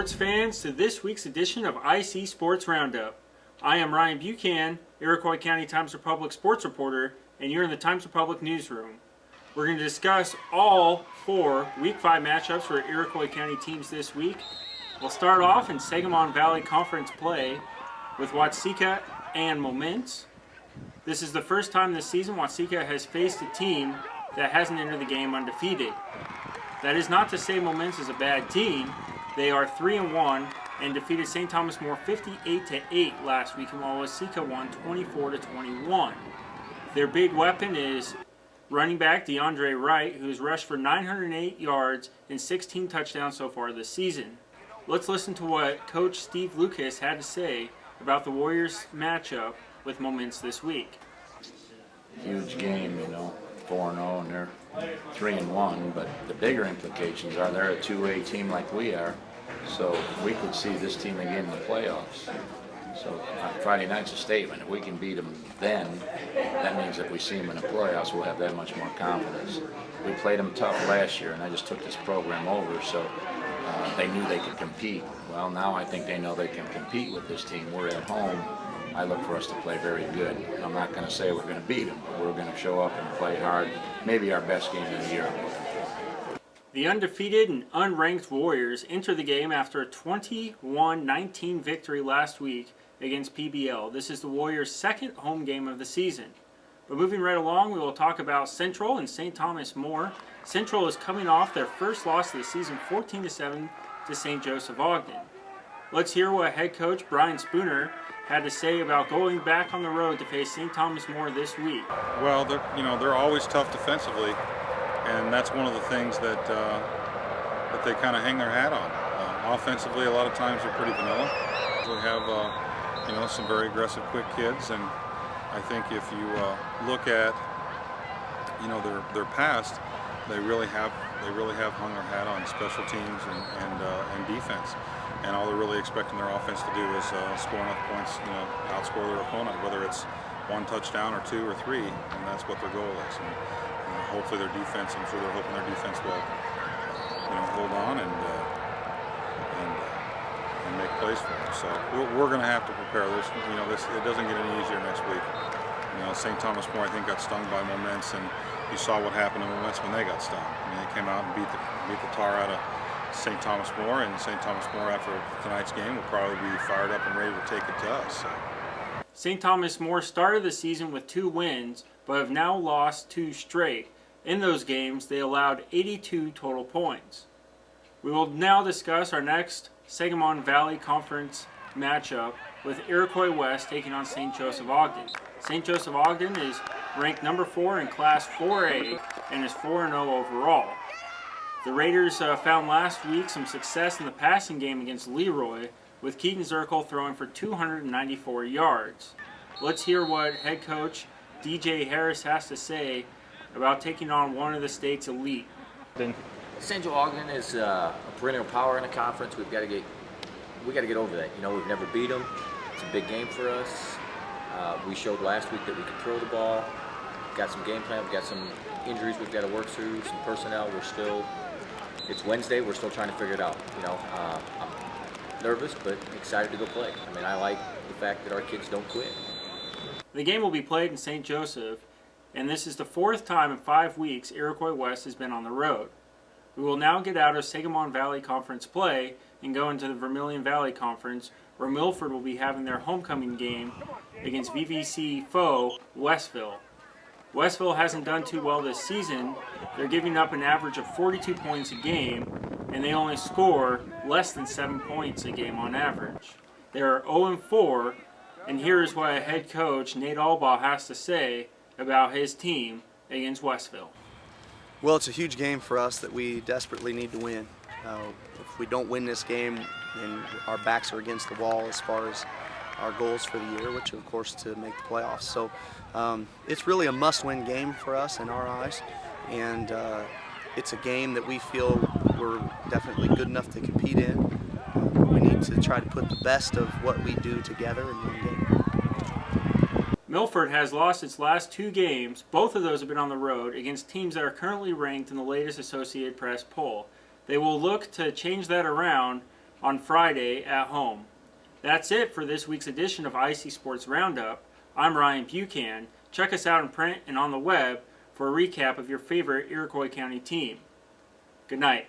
sports fans, to this week's edition of IC Sports Roundup. I am Ryan Buchan, Iroquois County Times-Republic sports reporter, and you're in the Times-Republic newsroom. We're going to discuss all 4 Week 5 matchups for Iroquois County teams this week. We'll start off in Sangamon Valley Conference play with Watseka and Momence. This is the first time this season Watseka has faced a team that hasn't entered the game undefeated. That is not to say Momence is a bad team. They are 3-1 and defeated St. Thomas More 58-8 last week, while Watseka won 24-21. Their big weapon is running back DeAndre Wright, who has rushed for 908 yards and 16 touchdowns so far this season. Let's listen to what Coach Steve Lucas had to say about the Warriors matchup with Momence this week. Huge game, 4-0, and they're 3-1, but the bigger implications are they're a two-way team like we are, so we could see this team again in the playoffs. So Friday night's a statement. If we can beat them then, that means if we see them in the playoffs, we'll have that much more confidence. We played them tough last year, and I just took this program over, so they knew they could compete. Well, now I think they know they can compete with this team. We're at home. I look for us to play very good. I'm not going to say we're going to beat them, but we're going to show up and play hard. Maybe our best game of the year. The undefeated and unranked Warriors enter the game after a 21-19 victory last week against PBL. This is the Warriors' second home game of the season. But moving right along, we will talk about Central and St. Thomas More. Central is coming off their first loss of the season, 14-7 to St. Joseph-Ogden. Let's hear what head coach Brian Spooner had to say about going back on the road to face St. Thomas More this week. Well, they're always tough defensively, and that's one of the things that they kind of hang their hat on. Offensively, a lot of times they're pretty vanilla. We have some very aggressive, quick kids, and I think if you look at their past, they really have hung their hat on special teams and defense. And all they're really expecting their offense to do is score enough points, outscore their opponent, whether it's 1 touchdown or 2 or 3, and that's what their goal is. And hopefully their defense, I'm sure they're hoping their defense will, hold on and make plays for them. So we're going to have to prepare. It doesn't get any easier next week. St. Thomas More, I think, got stung by Momence, and you saw what happened to Momence when they got stung. They came out and beat the tar out of St. Thomas More, and St. Thomas More after tonight's game will probably be fired up and ready to take it to us. So. St. Thomas More started the season with 2 wins, but have now lost 2 straight. In those games, they allowed 82 total points. We will now discuss our next Sangamon Valley Conference matchup with Iroquois West taking on St. Joseph-Ogden. St. Joseph-Ogden is ranked number 4 in Class 4A and is 4-0 overall. The Raiders found last week some success in the passing game against Leroy, with Keaton Zirkle throwing for 294 yards. Let's hear what head coach DJ Harris has to say about taking on one of the state's elite. St. Joe-Ogden is a perennial power in the conference. We got to get over that. We've never beat them. It's a big game for us. We showed last week that we could throw the ball. Got some game plan. We've got some injuries we've got to work through. Some personnel. It's Wednesday. We're still trying to figure it out. I'm nervous, but excited to go play. I like the fact that our kids don't quit. The game will be played in St. Joseph, and this is the 4th time in 5 weeks Iroquois West has been on the road. We will now get out of Sangamon Valley Conference play and go into the Vermilion Valley Conference, where Milford will be having their homecoming game against VVC foe Westville. Westville hasn't done too well this season. They're giving up an average of 42 points a game, and they only score less than 7 points a game on average. They are 0-4, and here is what head coach Nate Albaugh has to say about his team against Westville. Well, it's a huge game for us that we desperately need to win. If we don't win this game, then our backs are against the wall as far as our goals for the year, which of course to make the playoffs. So it's really a must-win game for us in our eyes, and it's a game that we feel we're definitely good enough to compete in. We need to try to put the best of what we do together in one game. Milford has lost its last 2 games. Both of those have been on the road against teams that are currently ranked in the latest Associated Press poll. They will look to change that around on Friday at home. That's it for this week's edition of IC Sports Roundup. I'm Ryan Buchan. Check us out in print and on the web for a recap of your favorite Iroquois County team. Good night.